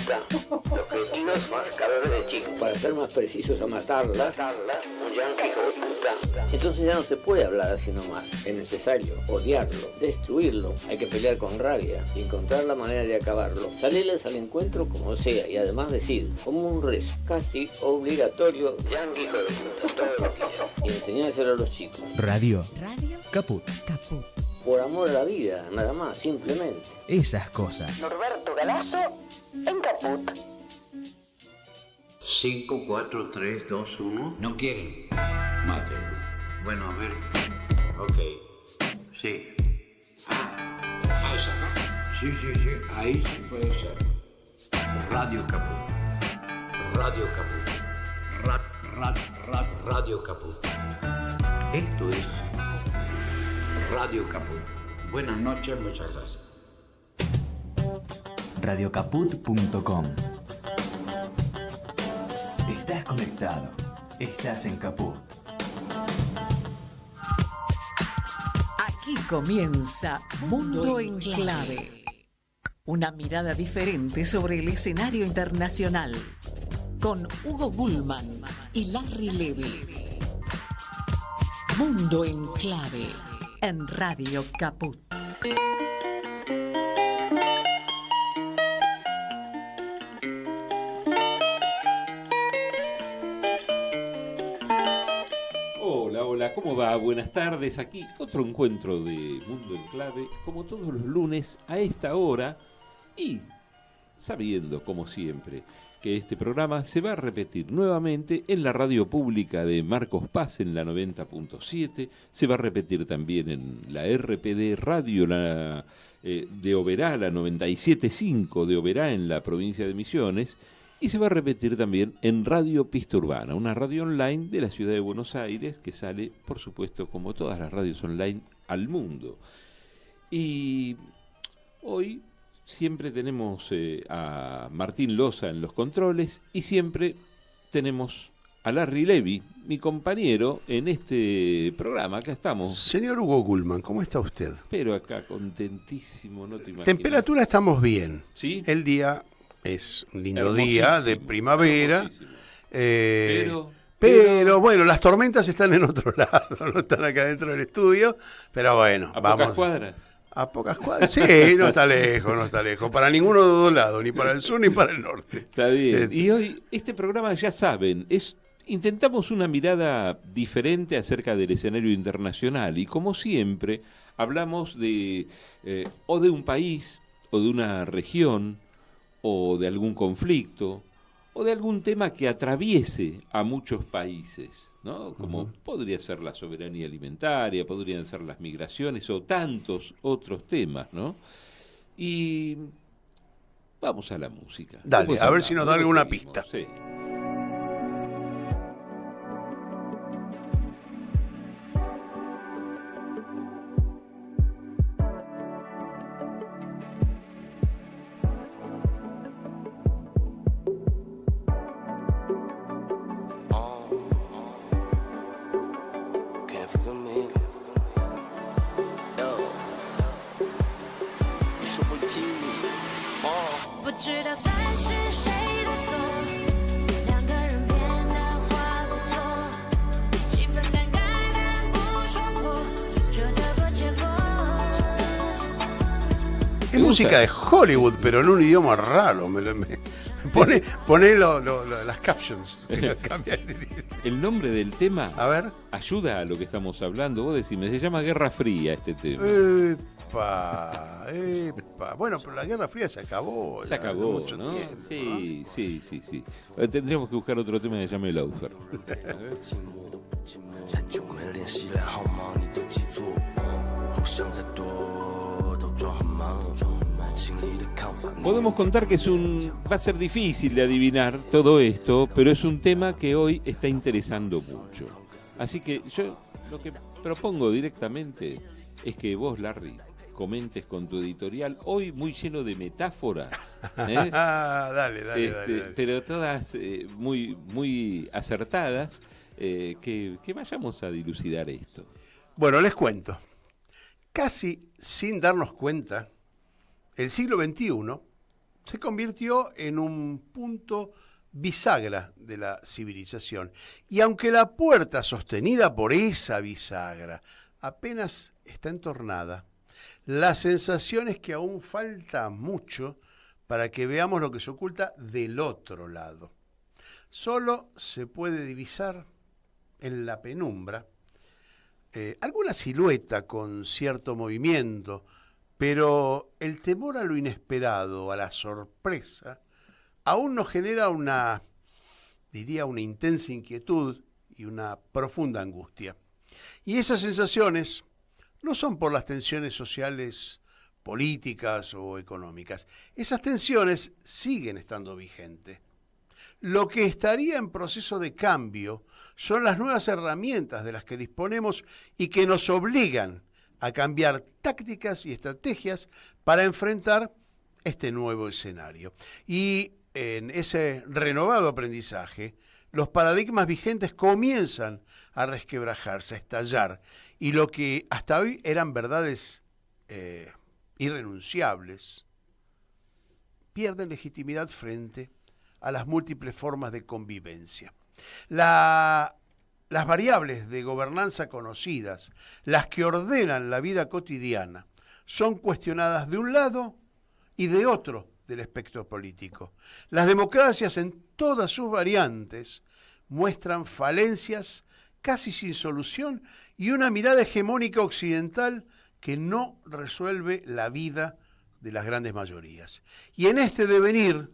Los cretinos marcadores de chicos. Para ser más precisos, a matarla. Un yankee hijo de puta. Entonces ya no se puede hablar así nomás. Es necesario odiarlo, destruirlo. Hay que pelear con rabia y encontrar la manera de acabarlo. Salirles al encuentro como sea y además decir, como un rezo, casi obligatorio, yankee hijo de puta, todos los días. Y enseñárselo a los chicos. Radio. Caput. Por amor a la vida, nada más, simplemente. Esas cosas. Norberto Galazo en Caput. 5, 4, 3, 2, 1. ¿No quieren? Mátenlo. Bueno, a ver. Ok. Sí. Esa, ¿no? Sí. Ahí sí puede ser. Radio Caput. Radio Caput. Radio Caput. Esto es Radio Caput. Buenas noches, muchas gracias. Radiocaput.com. Estás conectado. Estás en Caput. Aquí comienza Mundo en Clave. Una mirada diferente sobre el escenario internacional. Con Hugo Gulman y Larry Levy. Mundo en Clave. En Radio Caput. Hola, ¿cómo va? Buenas tardes. Aquí otro encuentro de Mundo en Clave, como todos los lunes a esta hora, y sabiendo, como siempre, que este programa se va a repetir nuevamente en la radio pública de Marcos Paz en la 90.7, se va a repetir también en la RPD Radio de Oberá, la 97.5 de Oberá en la provincia de Misiones, y se va a repetir también en Radio Pista Urbana, una radio online de la ciudad de Buenos Aires que sale, por supuesto, como todas las radios online, al mundo. Y hoy siempre tenemos a Martín Loza en los controles y siempre tenemos a Larry Levy, mi compañero en este programa. Acá estamos. Señor Hugo Gulman, ¿cómo está usted? Pero acá contentísimo, no te imaginas. Temperatura estamos bien. ¿Sí? El día es un lindo día de primavera. Pero bueno, las tormentas están en otro lado, no están acá dentro del estudio. Pero bueno, ¿A vamos. pocas cuadras? A pocas cuadras, sí, no está lejos. Para ninguno de los dos lados, ni para el sur ni para el norte. Está bien. Y hoy, este programa, ya saben, intentamos una mirada diferente acerca del escenario internacional. Y como siempre, hablamos de o de un país, o de una región, o de algún conflicto, o de algún tema que atraviese a muchos países, ¿no? Como podría ser la soberanía alimentaria, podrían ser las migraciones o tantos otros temas, ¿no? Y vamos a la música. Dale, a ver si nos da alguna pista. Sí. Es música de Hollywood, pero en un idioma raro. Pone las captions. El nombre del tema, a ver, ayuda a lo que estamos hablando. Vos decime, se llama Guerra Fría este tema. Epa. Bueno, pero la Guerra Fría se acabó. Se acabó, mucho ¿no? tiempo, Sí, ¿no? Sí. Tendríamos que buscar otro tema que se llame Laufer. Podemos contar que va a ser difícil de adivinar todo esto, pero es un tema que hoy está interesando mucho. Así que yo lo que propongo directamente es que vos, Larry, comentes con tu editorial, hoy muy lleno de metáforas. Dale. Pero todas muy acertadas, que vayamos a dilucidar esto. Bueno, les cuento. Casi sin darnos cuenta, el siglo XXI se convirtió en un punto bisagra de la civilización. Y aunque la puerta sostenida por esa bisagra apenas está entornada, la sensación es que aún falta mucho para que veamos lo que se oculta del otro lado. Solo se puede divisar en la penumbra alguna silueta con cierto movimiento, pero el temor a lo inesperado, a la sorpresa, aún nos genera una intensa inquietud y una profunda angustia. Y esas sensaciones no son por las tensiones sociales, políticas o económicas. Esas tensiones siguen estando vigentes. Lo que estaría en proceso de cambio son las nuevas herramientas de las que disponemos y que nos obligan a cambiar tácticas y estrategias para enfrentar este nuevo escenario. Y en ese renovado aprendizaje, los paradigmas vigentes comienzan a resquebrajarse, a estallar, y lo que hasta hoy eran verdades irrenunciables, pierden legitimidad frente a las múltiples formas de convivencia. Las variables de gobernanza conocidas, las que ordenan la vida cotidiana, son cuestionadas de un lado y de otro del espectro político. Las democracias en todas sus variantes muestran falencias casi sin solución y una mirada hegemónica occidental que no resuelve la vida de las grandes mayorías. Y en este devenir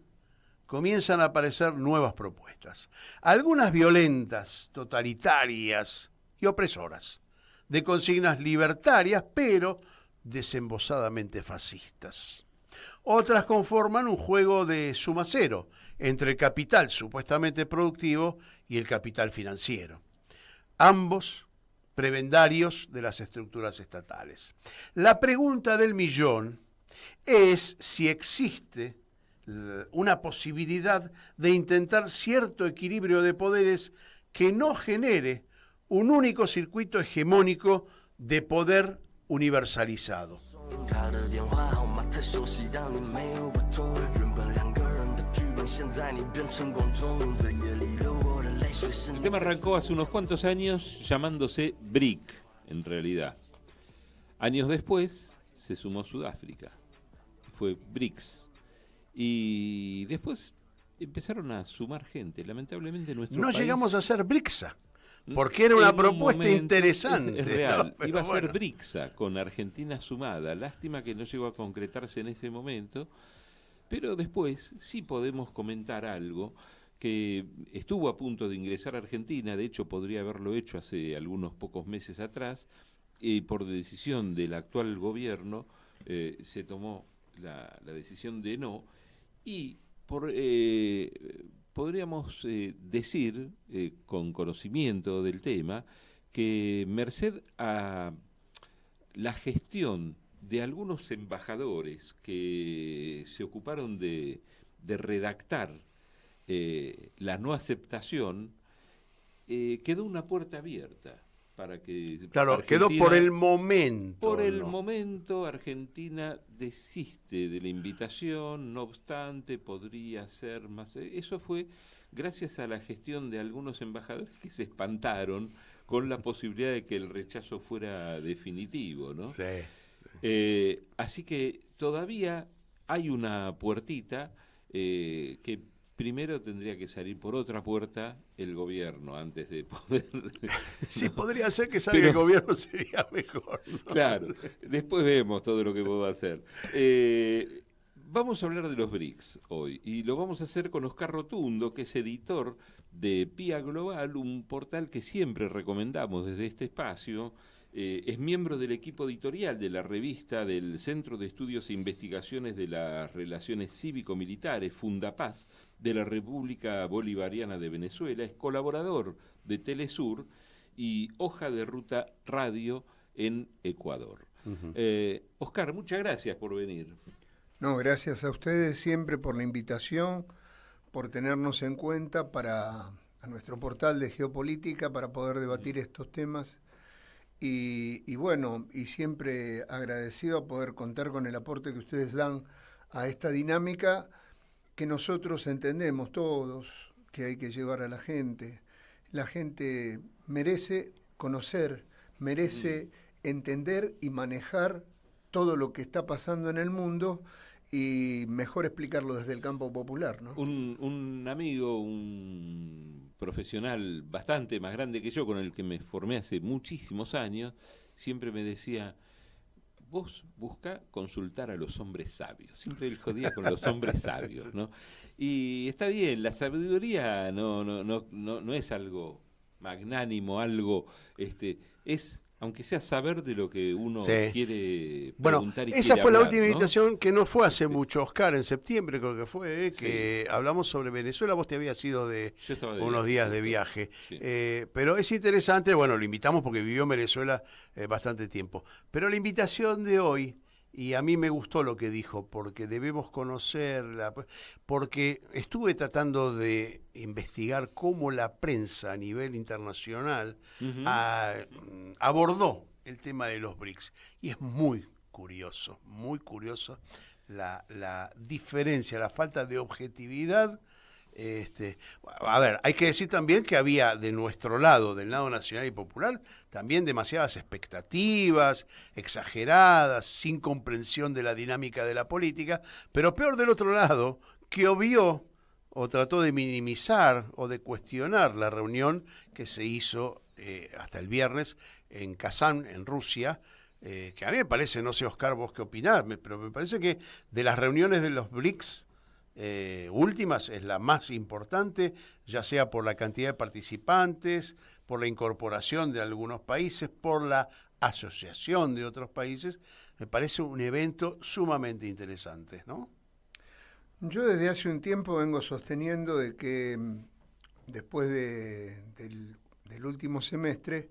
comienzan a aparecer nuevas propuestas, algunas violentas, totalitarias y opresoras, de consignas libertarias, pero desembosadamente fascistas. Otras conforman un juego de suma cero entre el capital supuestamente productivo y el capital financiero, ambos prebendarios de las estructuras estatales. La pregunta del millón es si existe una posibilidad de intentar cierto equilibrio de poderes que no genere un único circuito hegemónico de poder universalizado. El tema arrancó hace unos cuantos años llamándose BRIC, en realidad. Años después se sumó Sudáfrica, fue BRICS. Y después empezaron a sumar gente. Lamentablemente nuestro país... No llegamos a ser BRICSA, porque era una propuesta interesante. Es real. ¿No? Iba a ser BRICSA, con Argentina sumada. Lástima que no llegó a concretarse en ese momento. Pero después sí podemos comentar algo que estuvo a punto de ingresar a Argentina. De hecho, podría haberlo hecho hace algunos pocos meses atrás. Y por decisión del actual gobierno se tomó la decisión de no. Y podríamos decir, con conocimiento del tema, que merced a la gestión de algunos embajadores que se ocuparon de redactar la no aceptación, quedó una puerta abierta. Para que claro, quedó por el momento. Por el momento Argentina desiste de la invitación, no obstante podría ser más. Eso fue gracias a la gestión de algunos embajadores que se espantaron con la posibilidad de que el rechazo fuera definitivo, ¿no? Sí. Así que todavía hay una puertita que primero tendría que salir por otra puerta el gobierno antes de poder... Sí, podría ser que salga el gobierno, sería mejor, ¿no? Claro, después vemos todo lo que puedo hacer. Vamos a hablar de los BRICS hoy y lo vamos a hacer con Oscar Rotundo, que es editor de PIA Global, un portal que siempre recomendamos desde este espacio. Es miembro del equipo editorial de la revista del Centro de Estudios e Investigaciones de las Relaciones Cívico-Militares, Fundapaz, de la República Bolivariana de Venezuela. Es colaborador de Telesur y Hoja de Ruta Radio en Ecuador. Oscar, muchas gracias por venir. No, gracias a ustedes siempre por la invitación, por tenernos en cuenta a nuestro portal de geopolítica para poder debatir estos temas. Y bueno, y siempre agradecido a poder contar con el aporte que ustedes dan a esta dinámica, que nosotros entendemos todos que hay que llevar a la gente. La gente merece conocer, merece entender y manejar todo lo que está pasando en el mundo y mejor explicarlo desde el campo popular, ¿no? Un amigo, un profesional bastante más grande que yo, con el que me formé hace muchísimos años, siempre me decía: vos buscá consultar a los hombres sabios. Siempre él jodía con los hombres sabios, ¿no? Y está bien, la sabiduría no es algo magnánimo, algo, es, aunque sea saber de lo que uno quiere preguntar. Bueno, esa fue la última invitación, que no fue hace mucho, Oscar, en septiembre creo que fue, que hablamos sobre Venezuela. Vos te habías ido de unos días de viaje. Sí. Pero es interesante, bueno, lo invitamos porque vivió en Venezuela bastante tiempo. Pero la invitación de hoy, y a mí me gustó lo que dijo, porque debemos conocerla, porque estuve tratando de investigar cómo la prensa a nivel internacional abordó el tema de los BRICS. Y es muy curioso la diferencia, la falta de objetividad. A ver, hay que decir también que había de nuestro lado, del lado nacional y popular, también demasiadas expectativas, exageradas, sin comprensión de la dinámica de la política, pero peor del otro lado, que obvió o trató de minimizar o de cuestionar la reunión que se hizo hasta el viernes en Kazán, en Rusia, que a mí me parece, no sé, Oscar, vos qué opinás, pero me parece que de las reuniones de los BRICS últimas es la más importante, ya sea por la cantidad de participantes, por la incorporación de algunos países, por la asociación de otros países. Me parece un evento sumamente interesante, ¿no? Yo desde hace un tiempo vengo sosteniendo de que después del último semestre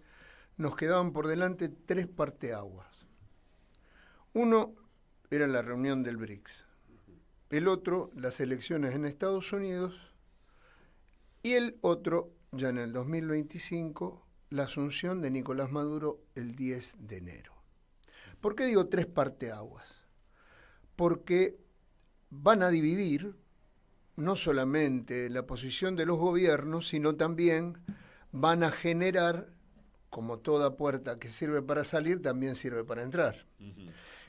nos quedaban por delante 3 parteaguas. Uno era la reunión del BRICS. El otro, las elecciones en Estados Unidos, y el otro, ya en el 2025, la asunción de Nicolás Maduro el 10 de enero. ¿Por qué digo 3 parteaguas? Porque van a dividir no solamente la posición de los gobiernos, sino también van a generar, como toda puerta que sirve para salir, también sirve para entrar.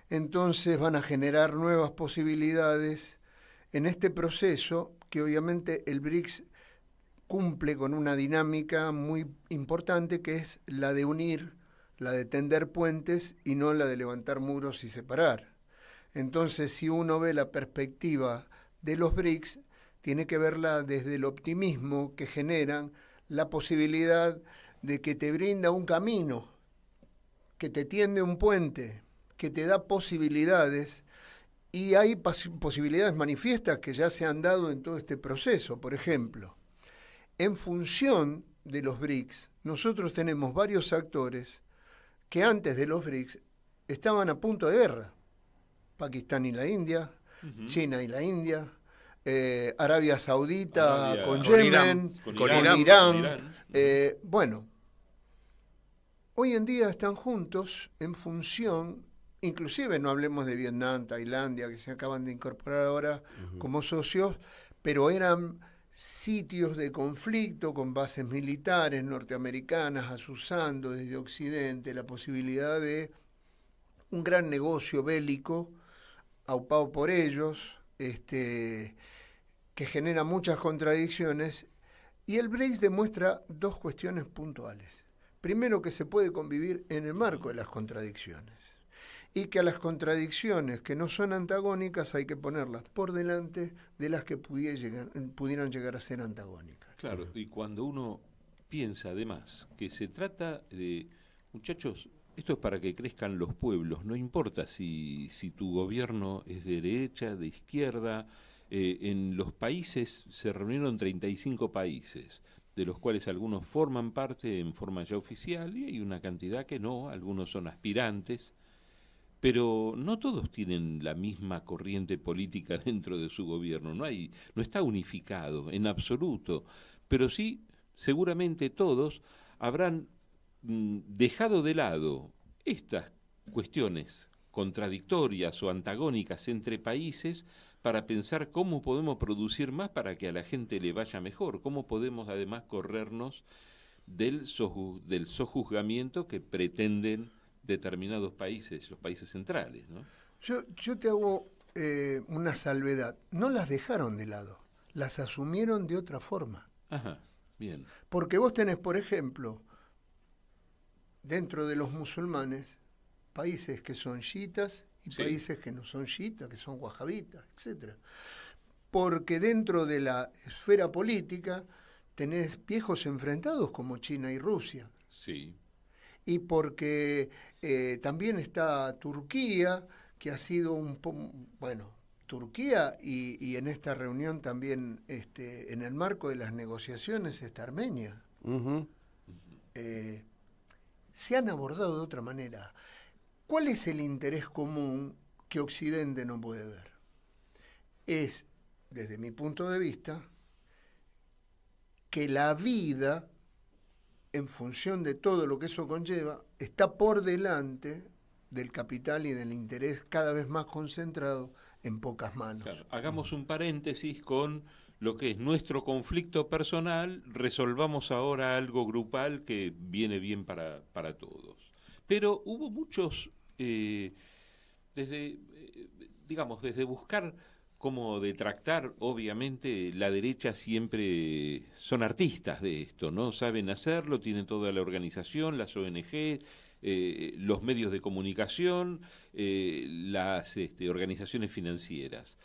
Entonces van a generar nuevas posibilidades en este proceso que obviamente el BRICS cumple con una dinámica muy importante, que es la de unir, la de tender puentes y no la de levantar muros y separar. Entonces, si uno ve la perspectiva de los BRICS, tiene que verla desde el optimismo que generan, la posibilidad de que te brinda un camino, que te tiende un puente, que te da posibilidades, y hay posibilidades manifiestas que ya se han dado en todo este proceso. Por ejemplo, en función de los BRICS, nosotros tenemos varios actores que antes de los BRICS estaban a punto de guerra. Pakistán y la India, China y la India, Arabia Saudita con Yemen, con Irán. Bueno, hoy en día están juntos en función, inclusive no hablemos de Vietnam, Tailandia, que se acaban de incorporar ahora como socios, pero eran sitios de conflicto con bases militares norteamericanas, azuzando desde Occidente la posibilidad de un gran negocio bélico aupado por ellos, que genera muchas contradicciones, y el BRICS demuestra 2 cuestiones puntuales. Primero, que se puede convivir en el marco de las contradicciones, y que a las contradicciones que no son antagónicas hay que ponerlas por delante de las que pudieran llegar a ser antagónicas. Claro, y cuando uno piensa además que se trata de, muchachos, esto es para que crezcan los pueblos, no importa si tu gobierno es de derecha, de izquierda. En los países se reunieron 35 países, de los cuales algunos forman parte en forma ya oficial y hay una cantidad que no, algunos son aspirantes, pero no todos tienen la misma corriente política dentro de su gobierno, no está unificado en absoluto, pero sí seguramente todos habrán dejado de lado estas cuestiones contradictorias o antagónicas entre países para pensar cómo podemos producir más para que a la gente le vaya mejor, cómo podemos además corrernos del sojuzgamiento que pretenden determinados países, los países centrales, ¿no? Yo te hago una salvedad. No las dejaron de lado, las asumieron de otra forma. Ajá, bien. Porque vos tenés, por ejemplo, dentro de los musulmanes, países que son chiitas y países que no son chiitas, que son wahabitas, etc. Porque dentro de la esfera política tenés viejos enfrentados como China y Rusia. Sí. Y porque también está Turquía, que ha sido Turquía y en esta reunión también, en el marco de las negociaciones, está Armenia. Uh-huh. Se han abordado de otra manera. ¿Cuál es el interés común que Occidente no puede ver? Es, desde mi punto de vista, que la vida, en función de todo lo que eso conlleva, está por delante del capital y del interés cada vez más concentrado en pocas manos. Claro, hagamos un paréntesis con lo que es nuestro conflicto personal, resolvamos ahora algo grupal que viene bien para todos. Pero hubo muchos, desde buscar cómo detractar, obviamente la derecha siempre son artistas de esto, ¿no? Saben hacerlo, tienen toda la organización, las ONG, los medios de comunicación, las organizaciones financieras.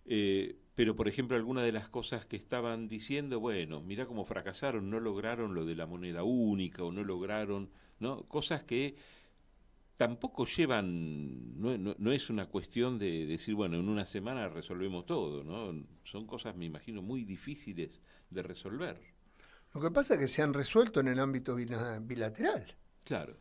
Pero, por ejemplo, algunas de las cosas que estaban diciendo, bueno, mirá cómo fracasaron, no lograron lo de la moneda única o no lograron, ¿no? Cosas que tampoco llevan, no es una cuestión de decir, bueno, en una semana resolvemos todo, ¿no? Son cosas, me imagino, muy difíciles de resolver. Lo que pasa es que se han resuelto en el ámbito bilateral. Claro.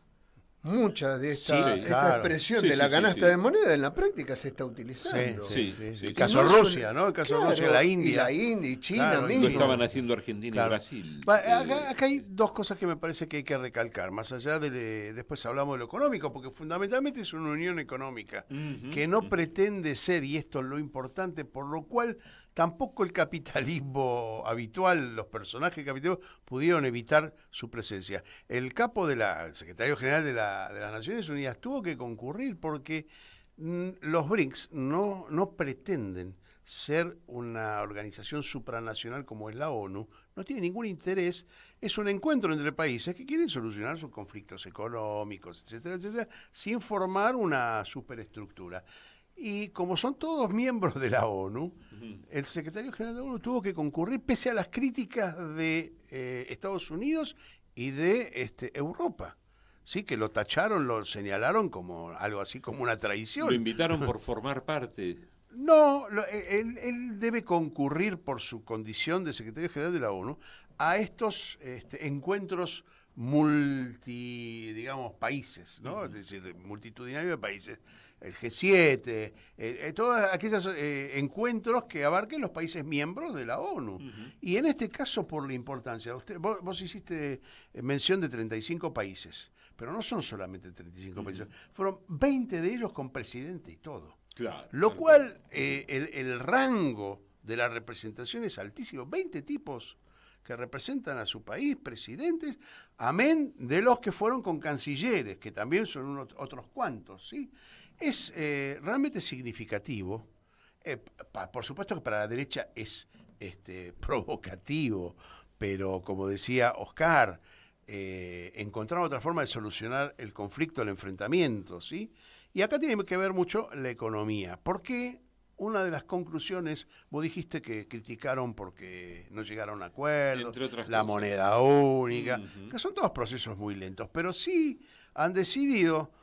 Mucha de esta expresión de la canasta de moneda en la práctica se está utilizando. El caso Rusia, ¿no? El caso Rusia, la India. Y la India y China mismo. Lo estaban haciendo Argentina y Brasil. Acá hay dos cosas que me parece que hay que recalcar, más allá de después hablamos de lo económico, porque fundamentalmente es una unión económica que no pretende ser, y esto es lo importante, por lo cual tampoco el capitalismo habitual, los personajes capitalistas, pudieron evitar su presencia. El secretario general de las Naciones Unidas tuvo que concurrir porque los BRICS no pretenden ser una organización supranacional como es la ONU, no tiene ningún interés, es un encuentro entre países que quieren solucionar sus conflictos económicos, etcétera, etcétera, sin formar una superestructura. Y como son todos miembros de la ONU, el secretario general de la ONU tuvo que concurrir pese a las críticas de Estados Unidos y de Europa. Sí, que lo tacharon, lo señalaron como algo así como una traición. Lo invitaron por formar parte. No, él debe concurrir por su condición de secretario general de la ONU a estos encuentros países, ¿no? Es decir, multitudinarios de países. El G7, todos aquellos encuentros que abarquen los países miembros de la ONU. Y en este caso, por la importancia, vos hiciste mención de 35 países, pero no son solamente 35 países, fueron 20 de ellos con presidente y todo. Claro. Lo cual, el rango de la representación es altísimo, 20 tipos que representan a su país, presidentes, amén de los que fueron con cancilleres, que también son otros cuantos, ¿sí? Es realmente significativo. Por supuesto que para la derecha es provocativo, pero como decía Oscar, encontrar otra forma de solucionar el conflicto, el enfrentamiento, ¿sí? Y acá tiene que ver mucho la economía. ¿Por qué? Una de las conclusiones, vos dijiste que criticaron porque no llegaron a un acuerdo, entre otras la cosas. Moneda única, que son todos procesos muy lentos, pero sí han decidido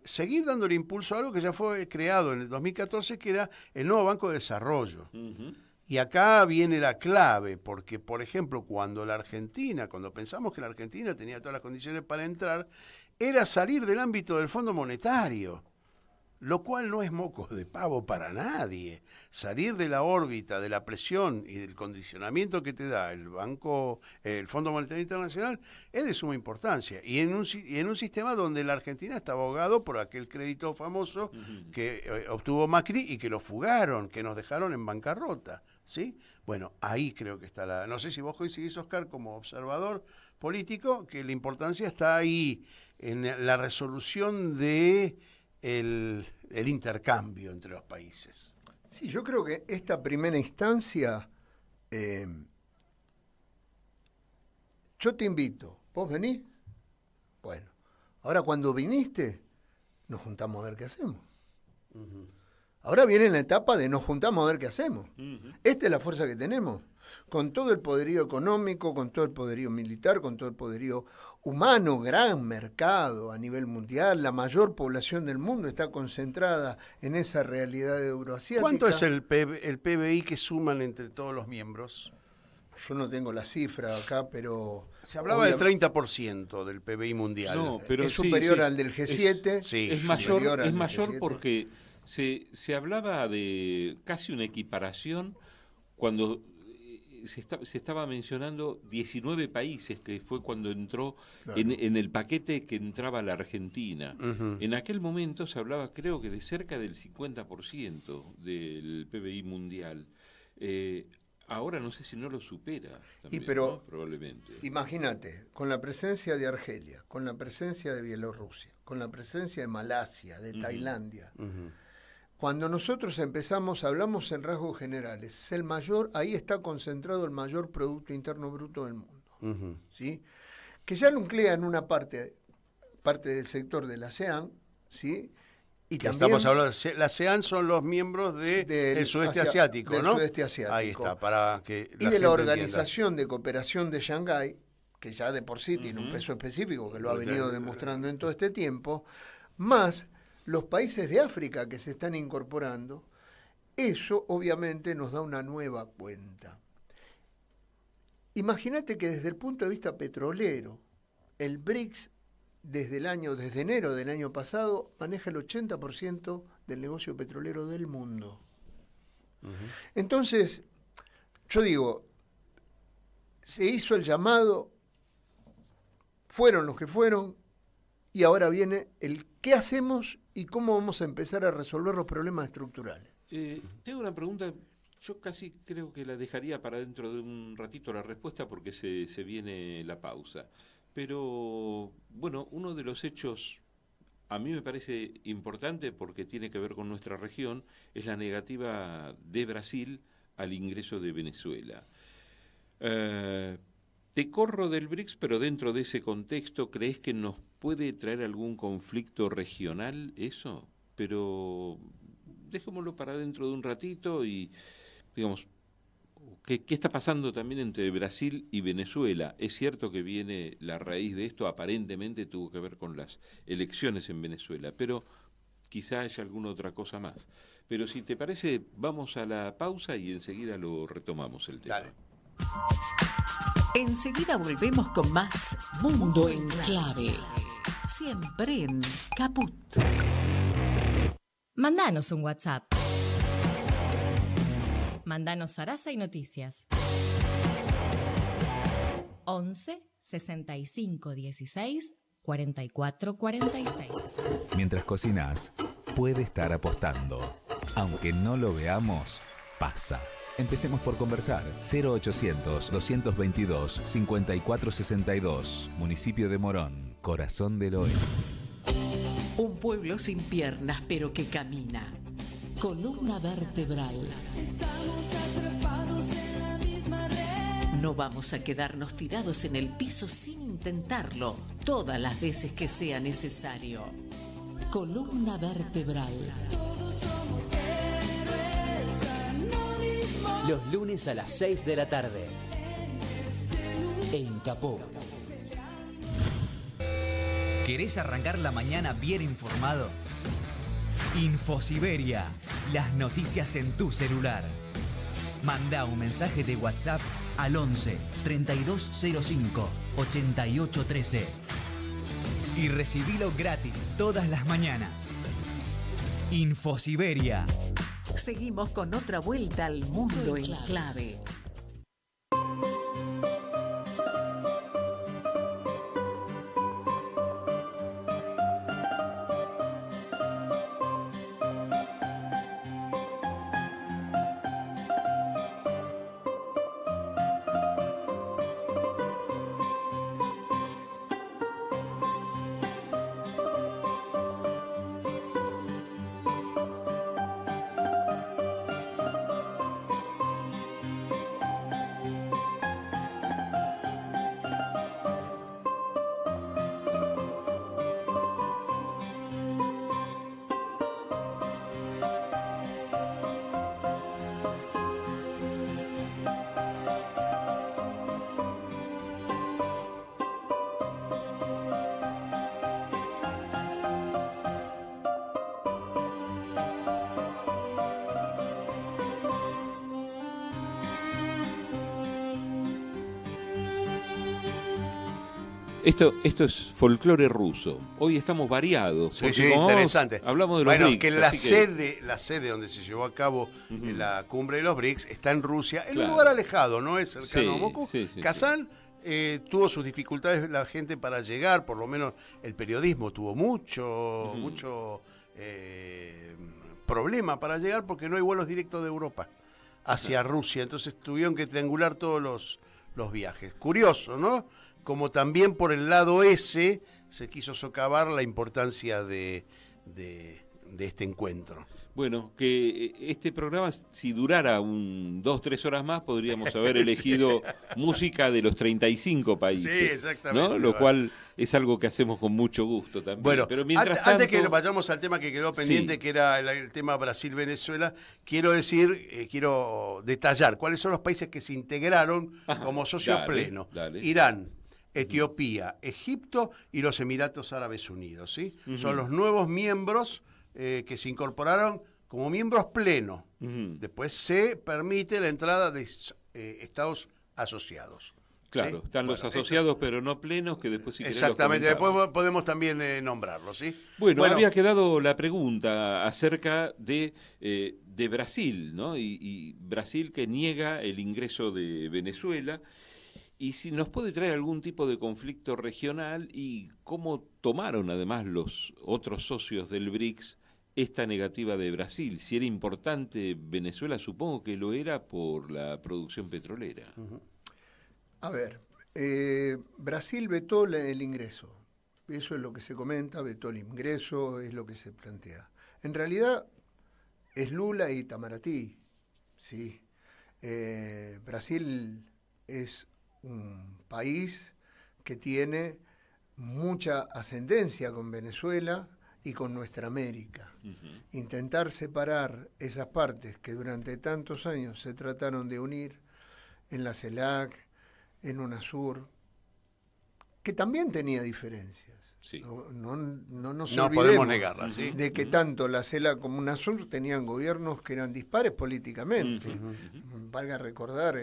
seguir dándole impulso a algo que ya fue creado en el 2014, que era el nuevo Banco de Desarrollo. Y acá viene la clave, porque, por ejemplo, cuando pensamos que la Argentina tenía todas las condiciones para entrar, era salir del ámbito del Fondo Monetario. lo cual no es moco de pavo para nadie. Salir de la órbita de la presión y del condicionamiento que te da el Fondo Monetario Internacional es de suma importancia. Y en un sistema donde la Argentina está abogado por aquel crédito famoso que obtuvo Macri y que lo fugaron, que nos dejaron en bancarrota, ¿sí? Bueno, ahí creo que está no sé si vos coincidís, Oscar, como observador político, que la importancia está ahí en la resolución de el intercambio entre los países. Sí, yo creo que esta primera instancia, yo te invito, ¿vos venís? Bueno, ahora cuando viniste, nos juntamos a ver qué hacemos. Ahora viene la etapa de nos juntamos a ver qué hacemos. Esta es la fuerza que tenemos, con todo el poderío económico, con todo el poderío militar, con todo el poderío humano, gran mercado a nivel mundial, la mayor población del mundo está concentrada en esa realidad euroasiática. ¿Cuánto es el PBI que suman entre todos los miembros? Yo no tengo la cifra acá, pero... Se hablaba del 30% del PBI mundial. No, pero es superior al del G7. Es mayor porque se hablaba de casi una equiparación cuando se estaba mencionando 19 países, que fue cuando entró en el paquete que entraba la Argentina. En aquel momento se hablaba, creo que de cerca del 50% del PBI mundial. Ahora no sé si no lo supera también, pero, ¿no? Probablemente. Imagínate, con la presencia de Argelia, con la presencia de Bielorrusia, con la presencia de Malasia, de Tailandia, cuando nosotros hablamos en rasgos generales, es el mayor, ahí está concentrado el mayor Producto Interno Bruto del mundo, ¿sí? Que ya nuclea en una parte del sector de la ASEAN, ¿sí? Y que también, estamos hablando, la ASEAN son los miembros del sudeste asiático, ¿no? Sudeste asiático. Ahí está, para que y de la Organización de Cooperación de Shanghái, que ya de por sí tiene un peso específico, que lo ha venido demostrando en todo este tiempo, más los países de África que se están incorporando. Eso obviamente nos da una nueva cuenta. Imagínate que desde el punto de vista petrolero, el BRICS desde enero del año pasado maneja el 80% del negocio petrolero del mundo. Entonces, yo digo, se hizo el llamado, fueron los que fueron, y ahora viene el qué hacemos y cómo vamos a empezar a resolver los problemas estructurales. Tengo una pregunta, yo casi creo que la dejaría para dentro de un ratito la respuesta porque se viene la pausa. Pero, bueno, uno de los hechos, a mí me parece importante porque tiene que ver con nuestra región, es la negativa de Brasil al ingreso de Venezuela. Te corro del BRICS, pero dentro de ese contexto, ¿crees que nos puede traer algún conflicto regional eso? Pero dejémoslo para dentro de un ratito y, digamos, ¿qué está pasando también entre Brasil y Venezuela? Es cierto que viene la raíz de esto, aparentemente tuvo que ver con las elecciones en Venezuela, pero quizá haya alguna otra cosa más. Pero si te parece, vamos a la pausa y enseguida lo retomamos el tema. Dale. Enseguida volvemos con más Mundo en Clave. Siempre en Caput. Mandanos un WhatsApp. Mandanos Sarasa y Noticias. 11 65 16 44 46. Mientras cocinas, puede estar apostando. Aunque no lo veamos, pasa. Empecemos por conversar. 0800-222-5462. Municipio de Morón, corazón del oeste. Un pueblo sin piernas, pero que camina. Columna vertebral. Estamos atrapados en la misma red. No vamos a quedarnos tirados en el piso sin intentarlo todas las veces que sea necesario. Columna vertebral. Todos somos héroes anónimos. Los lunes a las 6 de la tarde. En Caput. ¿Querés arrancar la mañana bien informado? Infosiberia, las noticias en tu celular. Manda un mensaje de WhatsApp al 11 3205 8813 y recibilo gratis todas las mañanas. Infosiberia. Seguimos con otra vuelta al mundo en clave. Esto es folclore ruso. Hoy estamos variados. Sí, interesante. Hablamos de los BRICS. Que la sede donde se llevó a cabo la cumbre de los BRICS está en Rusia, en un lugar alejado, no es cercano a Moscú. Kazán tuvo sus dificultades la gente para llegar, por lo menos el periodismo tuvo mucho problema para llegar porque no hay vuelos directos de Europa hacia Rusia, entonces tuvieron que triangular todos los viajes. Curioso, ¿no? Como también por el lado ese se quiso socavar la importancia de este encuentro. Bueno, que este programa, si durara 2-3 horas más, podríamos haber elegido música de los 35 países. Sí, exactamente. ¿no? Lo cual es algo que hacemos con mucho gusto también. Bueno, pero mientras antes tanto, que vayamos al tema que quedó pendiente, que era el tema Brasil-Venezuela, quiero detallar cuáles son los países que se integraron como socios plenos. Irán, Etiopía, Egipto y los Emiratos Árabes Unidos. ¿Sí? Son los nuevos miembros que se incorporaron como miembros plenos. Después se permite la entrada de estados asociados. Claro, ¿sí? Están los asociados pero no plenos, que después si querés exactamente, después podemos también nombrarlos. ¿Sí? Bueno, había quedado la pregunta acerca de Brasil, ¿no? Y Brasil que niega el ingreso de Venezuela. Y si nos puede traer algún tipo de conflicto regional y cómo tomaron además los otros socios del BRICS esta negativa de Brasil. Si era importante Venezuela, supongo que lo era por la producción petrolera. A ver, Brasil vetó el ingreso. Eso es lo que se comenta, vetó el ingreso, es lo que se plantea. En realidad es Lula y Itamaraty, ¿sí? Brasil es un país que tiene mucha ascendencia con Venezuela y con nuestra América. Intentar separar esas partes que durante tantos años se trataron de unir en la CELAC, en UNASUR, que también tenía diferencias. Sí. No nos no olvidemos podemos negarla, ¿sí? de que tanto la CELAC como UNASUR tenían gobiernos que eran dispares políticamente. Valga recordar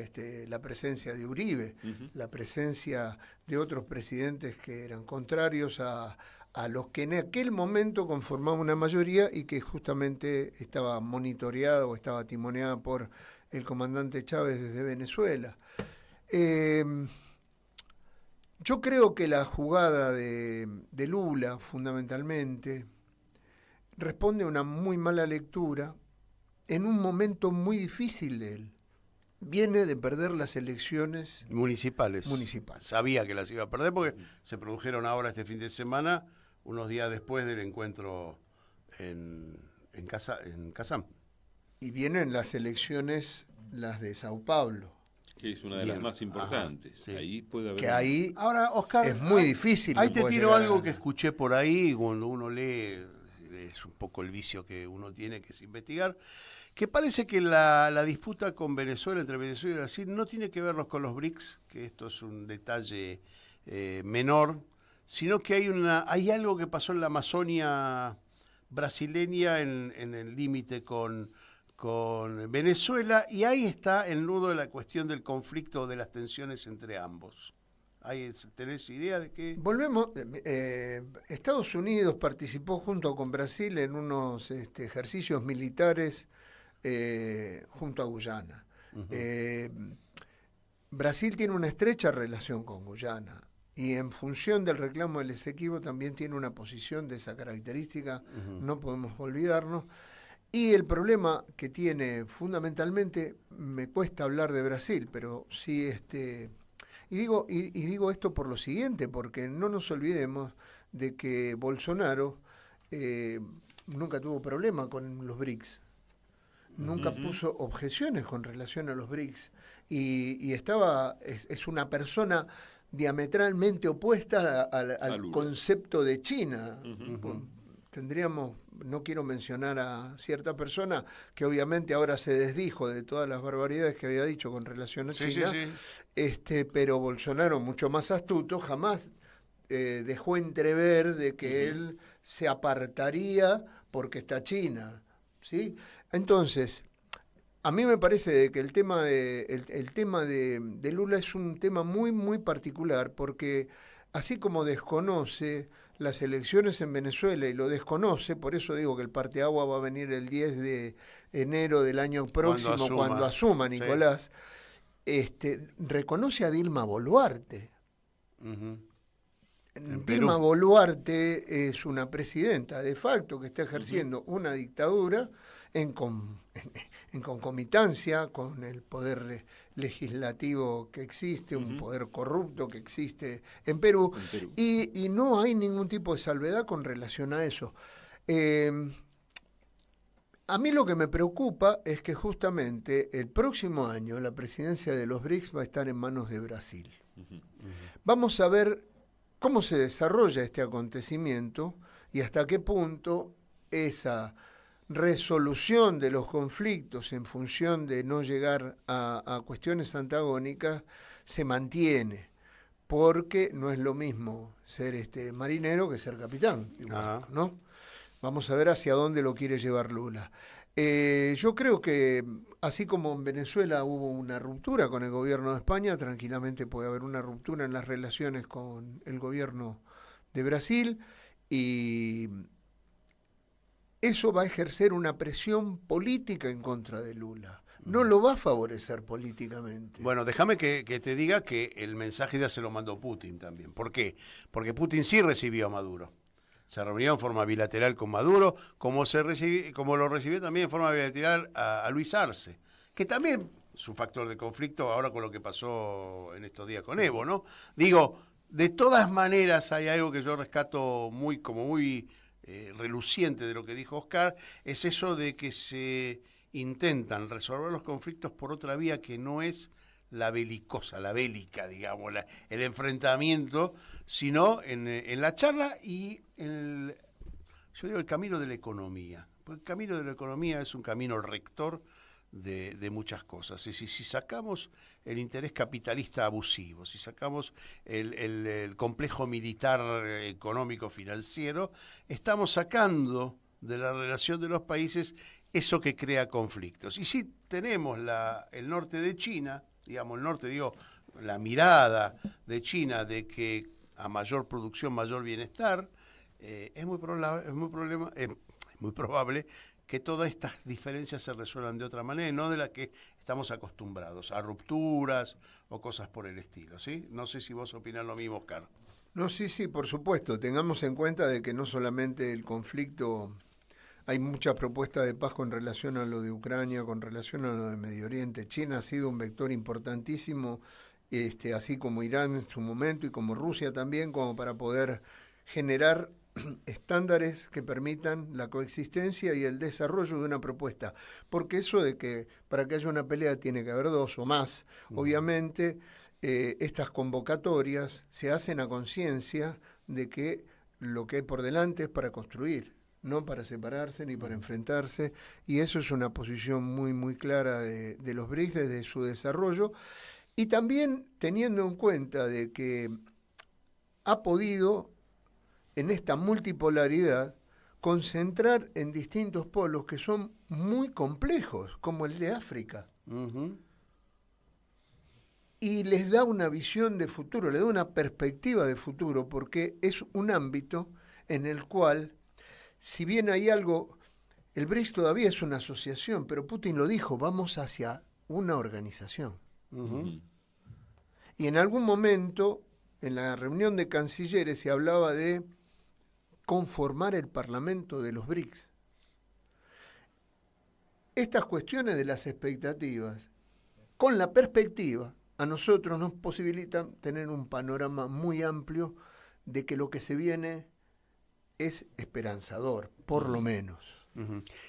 la presencia de Uribe, la presencia de otros presidentes que eran contrarios a los que en aquel momento conformaban una mayoría y que justamente estaba monitoreada o estaba timoneada por el comandante Chávez desde Venezuela. Yo creo que la jugada de Lula, fundamentalmente, responde a una muy mala lectura en un momento muy difícil de él. Viene de perder las elecciones municipales. Sabía que las iba a perder porque se produjeron ahora este fin de semana, unos días después del encuentro en Kazán. Y vienen las elecciones, las de Sao Paulo. Que es una de las más importantes. Sí. Ahí puede haber... Que ahí ahora, Oscar, es muy difícil. Ahí te tiro algo que escuché por ahí, cuando uno lee, es un poco el vicio que uno tiene, que es investigar, que parece que la disputa con Venezuela, entre Venezuela y Brasil, no tiene que verlos con los BRICS, que esto es un detalle menor, sino que hay algo que pasó en la Amazonia brasileña en el límite con Venezuela, y ahí está el nudo de la cuestión del conflicto, de las tensiones entre ambos. ¿Tenés idea de qué? Volvemos. Estados Unidos participó junto con Brasil en unos ejercicios militares junto a Guyana. Brasil tiene una estrecha relación con Guyana y en función del reclamo del Esequibo también tiene una posición de esa característica, no podemos olvidarnos. Y el problema que tiene fundamentalmente, me cuesta hablar de Brasil, pero sí y digo esto por lo siguiente, porque no nos olvidemos de que Bolsonaro nunca tuvo problema con los BRICS. Nunca puso objeciones con relación a los BRICS y es una persona diametralmente opuesta al concepto de China. Tendríamos, no quiero mencionar a cierta persona que obviamente ahora se desdijo de todas las barbaridades que había dicho con relación a China, pero Bolsonaro, mucho más astuto, jamás dejó entrever de que él se apartaría porque está China, ¿sí? Entonces, a mí me parece de que el tema de Lula es un tema muy, muy particular, porque así como desconoce las elecciones en Venezuela y lo desconoce, por eso digo que el parteagua va a venir el 10 de enero del año próximo, cuando asuma Nicolás, reconoce a Dilma Boluarte. Dilma Boluarte es una presidenta de facto que está ejerciendo una dictadura en concomitancia con el poder legislativo que existe, un poder corrupto que existe en Perú, y no hay ningún tipo de salvedad con relación a eso. A mí lo que me preocupa es que justamente el próximo año la presidencia de los BRICS va a estar en manos de Brasil. Vamos a ver cómo se desarrolla este acontecimiento y hasta qué punto esa resolución de los conflictos en función de no llegar a cuestiones antagónicas se mantiene, porque no es lo mismo ser marinero que ser capitán, ¿no? Vamos a ver hacia dónde lo quiere llevar Lula. Yo creo que así como en Venezuela hubo una ruptura con el gobierno de España, tranquilamente puede haber una ruptura en las relaciones con el gobierno de Brasil, y eso va a ejercer una presión política en contra de Lula. No lo va a favorecer políticamente. Bueno, déjame que te diga que el mensaje ya se lo mandó Putin también. ¿Por qué? Porque Putin sí recibió a Maduro. Se reunió en forma bilateral con Maduro, como lo recibió también en forma bilateral a Luis Arce, que también es un factor de conflicto ahora con lo que pasó en estos días con Evo, ¿no? Digo, de todas maneras hay algo que yo rescato muy reluciente de lo que dijo Oscar, es eso de que se intentan resolver los conflictos por otra vía que no es la bélica, digamos, el enfrentamiento, sino en la charla y yo digo el camino de la economía. Porque el camino de la economía es un camino rector de muchas cosas. Es decir, si sacamos el interés capitalista abusivo, si sacamos el complejo militar económico financiero, estamos sacando de la relación de los países eso que crea conflictos. Y si tenemos el norte de China, digamos el norte, la mirada de China de que a mayor producción, mayor bienestar, es muy probable que todas estas diferencias se resuelvan de otra manera, no de la que estamos acostumbrados, a rupturas o cosas por el estilo, ¿sí? No sé si vos opinás lo mismo, Oscar. No, sí, por supuesto. Tengamos en cuenta de que no solamente el conflicto, hay muchas propuestas de paz con relación a lo de Ucrania, con relación a lo de Medio Oriente. China ha sido un vector importantísimo, así como Irán en su momento y como Rusia también, como para poder generar estándares que permitan la coexistencia y el desarrollo de una propuesta, porque eso de que para que haya una pelea tiene que haber dos o más, obviamente estas convocatorias se hacen a conciencia de que lo que hay por delante es para construir, no para separarse ni para enfrentarse, y eso es una posición muy muy clara de los BRICS desde su desarrollo, y también teniendo en cuenta de que ha podido en esta multipolaridad concentrar en distintos polos que son muy complejos, como el de África. y les da una visión de futuro, le da una perspectiva de futuro, porque es un ámbito en el cual, si bien hay algo, el BRICS todavía es una asociación, pero Putin lo dijo, vamos hacia una organización. Y en algún momento, en la reunión de cancilleres, se hablaba de conformar el Parlamento de los BRICS. Estas cuestiones de las expectativas, con la perspectiva, a nosotros nos posibilitan tener un panorama muy amplio de que lo que se viene es esperanzador, por lo menos.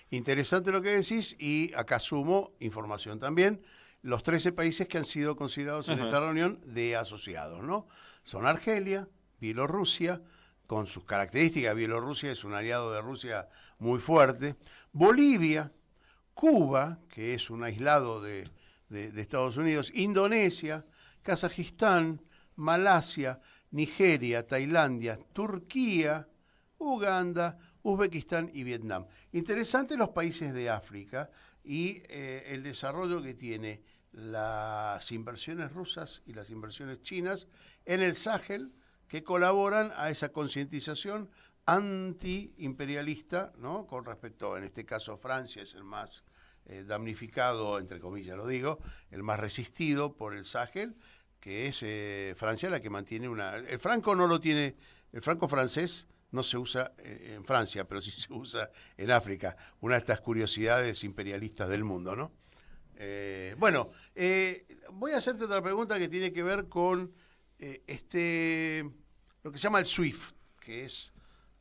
Interesante lo que decís, y acá sumo información también. Los 13 países que han sido considerados en esta reunión de asociados, ¿no? Son Argelia, Bielorrusia, con sus características. Bielorrusia es un aliado de Rusia muy fuerte. Bolivia, Cuba, que es un aislado de Estados Unidos, Indonesia, Kazajistán, Malasia, Nigeria, Tailandia, Turquía, Uganda, Uzbekistán y Vietnam. Interesantes los países de África y el desarrollo que tiene las inversiones rusas y las inversiones chinas en el Sahel, que colaboran a esa concientización antiimperialista, ¿no? Con respecto, en este caso, Francia es el más damnificado, entre comillas lo digo, el más resistido por el Sahel, que es Francia la que mantiene el franco no lo tiene, el franco francés no se usa en Francia, pero sí se usa en África, una de estas curiosidades imperialistas del mundo, ¿no? Voy a hacerte otra pregunta que tiene que ver con lo que se llama el SWIFT, que es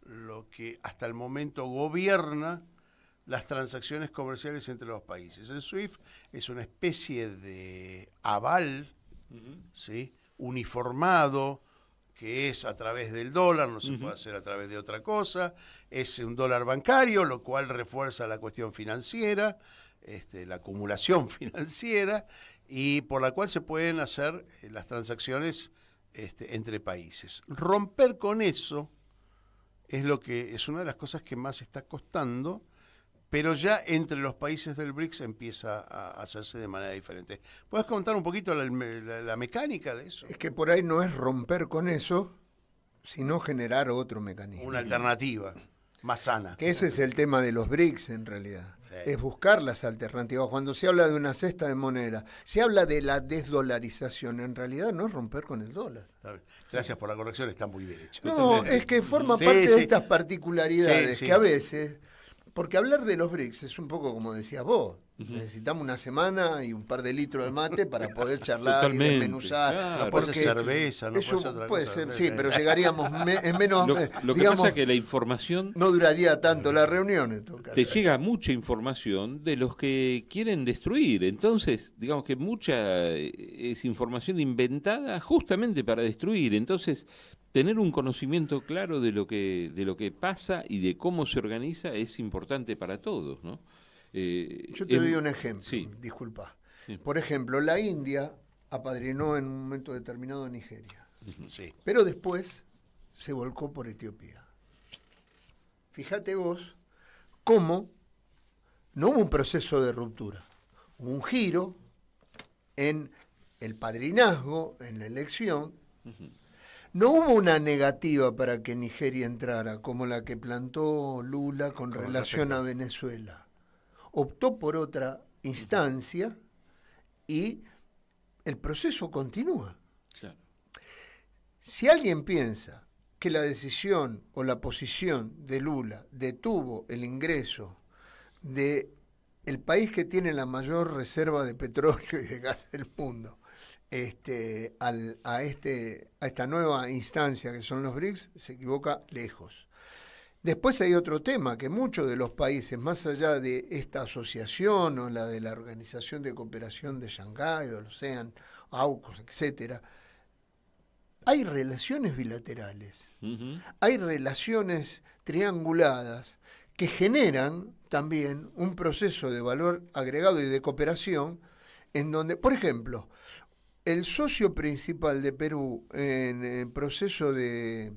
lo que hasta el momento gobierna las transacciones comerciales entre los países. El SWIFT es una especie de aval, ¿sí?, uniformado, que es a través del dólar, no se puede hacer a través de otra cosa, es un dólar bancario, lo cual refuerza la cuestión financiera, la acumulación financiera, y por la cual se pueden hacer las transacciones entre países. Romper con eso es una de las cosas que más está costando, pero ya entre los países del BRICS empieza a hacerse de manera diferente. ¿Puedes contar un poquito la mecánica de eso? Es que por ahí no es romper con eso, sino generar otro mecanismo. Una alternativa más sana. Que ese es el tema de los BRICS en realidad. Sí. Es buscar las alternativas. Cuando se habla de una cesta de moneda, se habla de la desdolarización. En realidad no es romper con el dólar. Gracias por la corrección, está muy bien hecho. No, es que forma parte de estas particularidades que a veces... Porque hablar de los BRICS es un poco como decías vos. Necesitamos una semana y un par de litros de mate para poder charlar y desmenuzar. Claro. No puede ser cerveza, no puede ser otra puede cosa. Ser, sí, pero llegaríamos en menos... Lo que pasa es que la información... No duraría tanto la reunión en todo caso. Te llega mucha información de los que quieren destruir. Entonces, digamos que mucha es información inventada justamente para destruir. Entonces... Tener un conocimiento claro de lo que pasa y de cómo se organiza es importante para todos, ¿no? Yo te doy un ejemplo, disculpa. Sí. Por ejemplo, la India apadrinó en un momento determinado a Nigeria, pero después se volcó por Etiopía. Fíjate vos cómo no hubo un proceso de ruptura, hubo un giro en el padrinazgo, en la elección. No hubo una negativa para que Nigeria entrara, como la que plantó Lula con relación a Venezuela. Optó por otra instancia y el proceso continúa. Claro. Si alguien piensa que la decisión o la posición de Lula detuvo el ingreso de el país que tiene la mayor reserva de petróleo y de gas del mundo, a esta nueva instancia que son los BRICS, se equivoca lejos. Después hay otro tema, que muchos de los países, más allá de esta asociación o la de la Organización de Cooperación de Shanghái, o los ASEAN, AUKUS, etcétera, hay relaciones bilaterales, hay relaciones trianguladas que generan también un proceso de valor agregado y de cooperación en donde, por ejemplo, el socio principal de Perú en el proceso de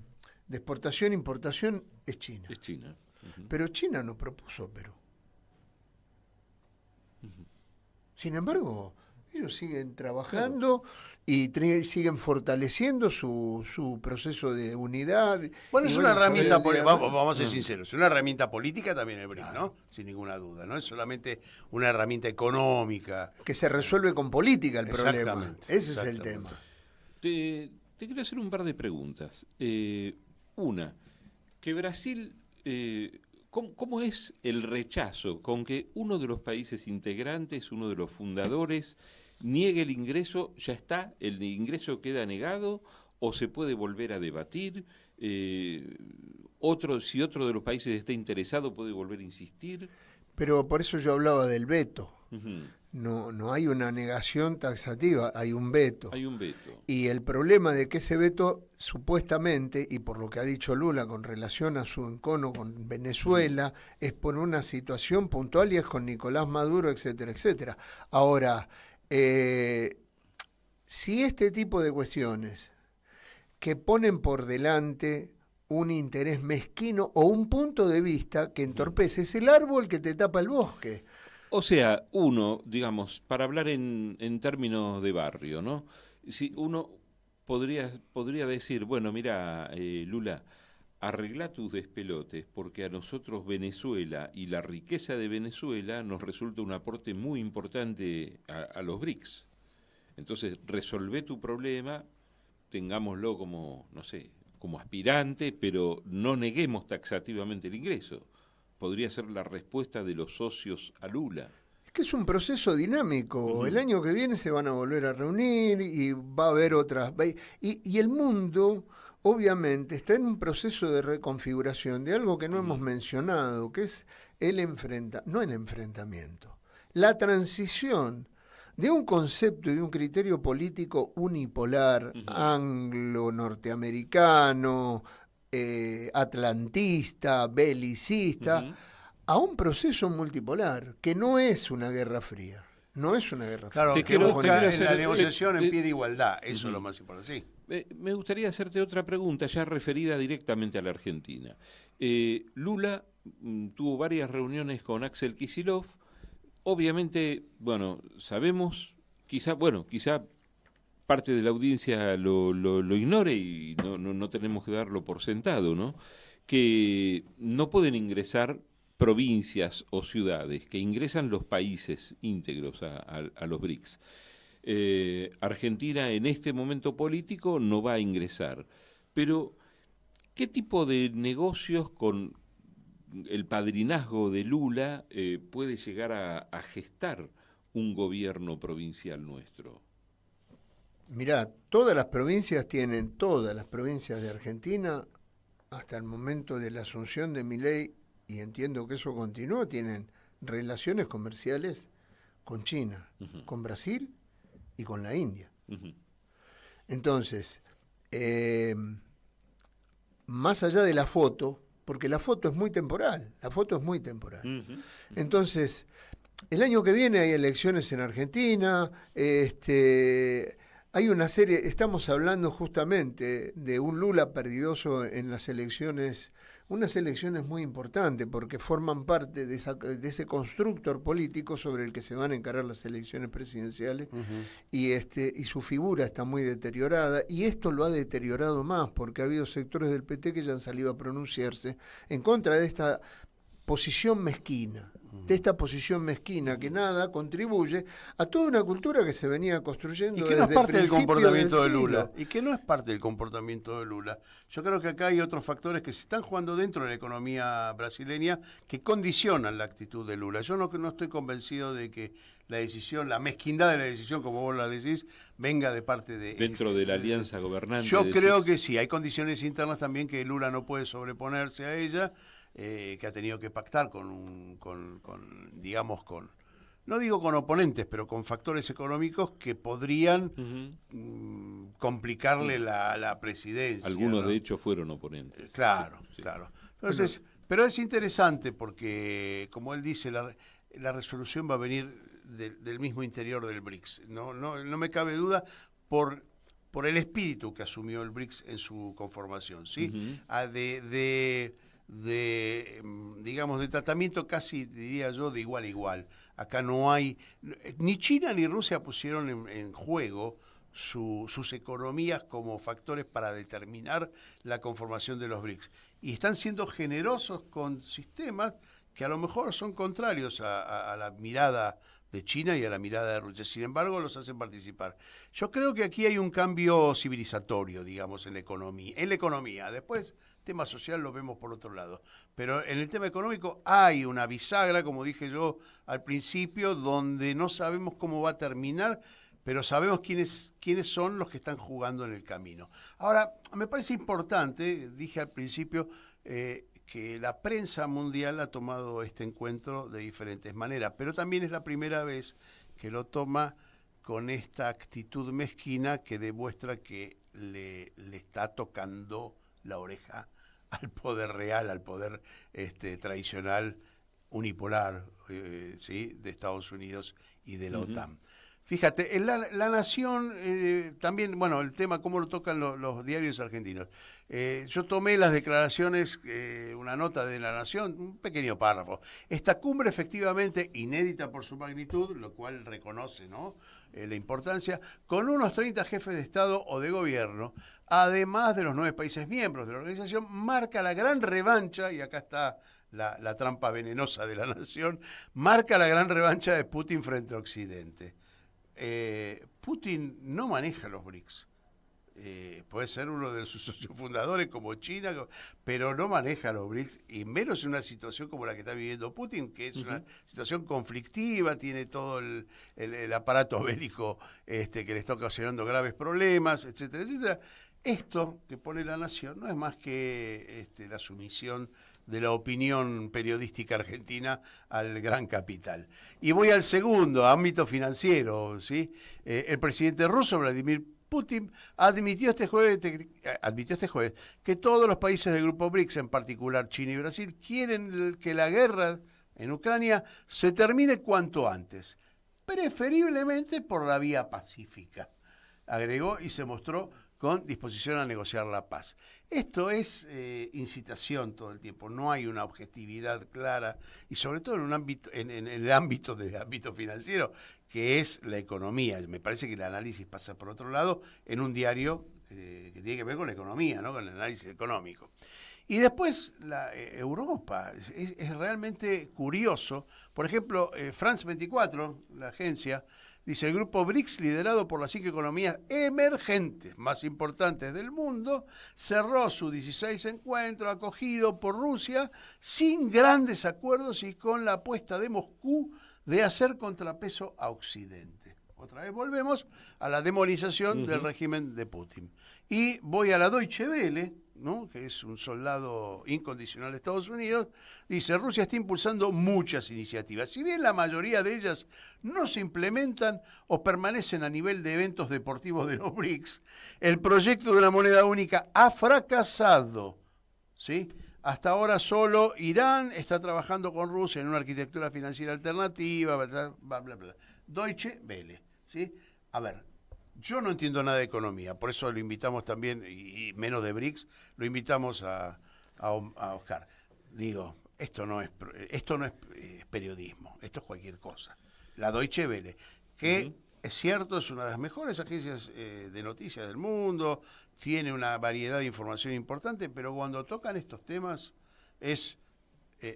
exportación e importación es China. Es China. Pero China no propuso Perú. Sin embargo, Ellos siguen trabajando y siguen fortaleciendo su proceso de unidad. Bueno, es una herramienta, vamos a ser Ah. sinceros, es una herramienta política también el BRIC, ¿no? Sin ninguna duda, no es solamente una herramienta económica. Que se resuelve con política el problema. Exactamente, Ese es el tema. Te quiero hacer un par de preguntas. Una, que Brasil, ¿cómo es el rechazo con que uno de los países integrantes, uno de los fundadores, niegue el ingreso? ¿Ya está? ¿El ingreso queda negado o se puede volver a debatir? Si otro de los países está interesado, ¿puede volver a insistir? Pero por eso yo hablaba del veto. Uh-huh. No hay una negación taxativa, hay un veto. Hay un veto. Y el problema de que ese veto, supuestamente, y por lo que ha dicho Lula con relación a su encono con Venezuela, es por una situación puntual y es con Nicolás Maduro, etcétera, etcétera. Ahora, si este tipo de cuestiones que ponen por delante un interés mezquino o un punto de vista que entorpece, es el árbol que te tapa el bosque. O sea, uno, digamos, para hablar en términos de barrio, ¿no? Si uno podría decir, bueno, mira, Lula, arregla tus despelotes, porque a nosotros Venezuela y la riqueza de Venezuela nos resulta un aporte muy importante a los BRICS. Entonces, resolvé tu problema, tengámoslo como, no sé, como aspirante, pero no neguemos taxativamente el ingreso. Podría ser la respuesta de los socios a Lula. Es que es un proceso dinámico. El año que viene se van a volver a reunir y va a haber otras. Y el mundo, obviamente, está en un proceso de reconfiguración de algo que no hemos mencionado, que es no el enfrentamiento, la transición de un concepto y de un criterio político unipolar, anglo-norteamericano, atlantista, belicista, a un proceso multipolar, que no es una guerra fría. No es una guerra fría. Claro, que busca en la negociación en pie de igualdad, eso es lo más importante. Sí. Me gustaría hacerte otra pregunta, ya referida directamente a la Argentina. Lula tuvo varias reuniones con Axel Kicillof. Obviamente, bueno, sabemos, quizá parte de la audiencia lo ignore y no tenemos que darlo por sentado, ¿no? Que no pueden ingresar provincias o ciudades, que ingresan los países íntegros a los BRICS. Argentina en este momento político no va a ingresar, pero ¿qué tipo de negocios con el padrinazgo de Lula puede llegar a gestar un gobierno provincial nuestro? Mirá, todas las provincias de Argentina, hasta el momento de la asunción de Milei, y entiendo que eso continúa, tienen relaciones comerciales con China, con Brasil y con la India. Entonces, más allá de la foto, porque la foto es muy temporal, Entonces, el año que viene hay elecciones en Argentina, hay una serie, estamos hablando justamente de un Lula perdidoso en las elecciones, unas elecciones muy importantes porque forman parte de ese constructor político sobre el que se van a encarar las elecciones presidenciales y su figura está muy deteriorada y esto lo ha deteriorado más porque ha habido sectores del PT que ya han salido a pronunciarse en contra de esta posición mezquina, que nada contribuye a toda una cultura que se venía construyendo y que no es parte del comportamiento de Lula. Lula. Yo creo que acá hay otros factores que se están jugando dentro de la economía brasileña que condicionan la actitud de Lula. Yo no estoy convencido de que la mezquindad de la decisión, como vos la decís, venga de parte de... Dentro de la alianza gobernante. Yo creo que sí, hay condiciones internas también que Lula no puede sobreponerse a ella, que ha tenido que pactar no digo con oponentes, pero con factores económicos que podrían complicarle la presidencia. Algunos, ¿no? de hecho, fueron oponentes. Claro, sí. claro. Entonces, pero es interesante porque, como él dice, la resolución va a venir del mismo interior del BRICS. No me cabe duda por el espíritu que asumió el BRICS en su conformación, ¿sí? digamos, de tratamiento casi, diría yo, de igual a igual. Acá no hay, ni China ni Rusia pusieron en juego sus economías como factores para determinar la conformación de los BRICS. Y están siendo generosos con sistemas que a lo mejor son contrarios a la mirada de China y a la mirada de Rusia. Sin embargo, los hacen participar. Yo creo que aquí hay un cambio civilizatorio, digamos, en la economía. En la economía. Después, tema social lo vemos por otro lado. Pero en el tema económico hay una bisagra, como dije yo al principio, donde no sabemos cómo va a terminar, pero sabemos quiénes son los que están jugando en el camino. Ahora, me parece importante, dije al principio, que la prensa mundial ha tomado este encuentro de diferentes maneras, pero también es la primera vez que lo toma con esta actitud mezquina que demuestra que le está tocando la oreja al poder real, al poder tradicional unipolar, ¿sí?, de Estados Unidos y de la OTAN. Fíjate, en la Nación, también, bueno, el tema, cómo lo tocan los diarios argentinos. Yo tomé las declaraciones, una nota de La Nación, un pequeño párrafo. Esta cumbre efectivamente inédita por su magnitud, lo cual reconoce, ¿no?, la importancia, con unos 30 jefes de Estado o de gobierno, además de los 9 países miembros de la organización, marca la gran revancha, y acá está la trampa venenosa de La Nación, marca la gran revancha de Putin frente a Occidente. Putin no maneja los BRICS. Puede ser uno de sus socios fundadores como China, pero no maneja los BRICS, y menos en una situación como la que está viviendo Putin, que es una situación conflictiva, tiene todo el aparato bélico que le está ocasionando graves problemas, etcétera, etcétera. Esto que pone La Nación no es más que la sumisión de la opinión periodística argentina al gran capital. Y voy al segundo, ámbito financiero, ¿sí? El presidente ruso, Vladimir Putin, admitió este jueves que todos los países del grupo BRICS, en particular China y Brasil, quieren que la guerra en Ucrania se termine cuanto antes, preferiblemente por la vía pacífica, agregó, y se mostró con disposición a negociar la paz. Esto es incitación todo el tiempo, no hay una objetividad clara, y sobre todo en el ámbito financiero, que es la economía. Me parece que el análisis pasa por otro lado en un diario que tiene que ver con la economía, ¿no?, con el análisis económico. Y después Europa, es realmente curioso. Por ejemplo, France 24, la agencia, dice: el grupo BRICS, liderado por las 5 economías emergentes más importantes del mundo, cerró su 16 encuentro acogido por Rusia sin grandes acuerdos y con la apuesta de Moscú de hacer contrapeso a Occidente. Otra vez volvemos a la demonización del régimen de Putin. Y voy a la Deutsche Welle, ¿no?, que es un soldado incondicional de Estados Unidos, dice: Rusia está impulsando muchas iniciativas. Si bien la mayoría de ellas no se implementan o permanecen a nivel de eventos deportivos de los BRICS, el proyecto de una moneda única ha fracasado, ¿sí? Hasta ahora solo Irán está trabajando con Rusia en una arquitectura financiera alternativa, bla, bla, bla, bla. Deutsche Welle, ¿sí? A ver, yo no entiendo nada de economía, por eso lo invitamos también, y menos de BRICS, lo invitamos a Oscar. Digo, esto no es periodismo, esto es cualquier cosa. La Deutsche Welle, que es cierto, es una de las mejores agencias de noticias del mundo, tiene una variedad de información importante, pero cuando tocan estos temas es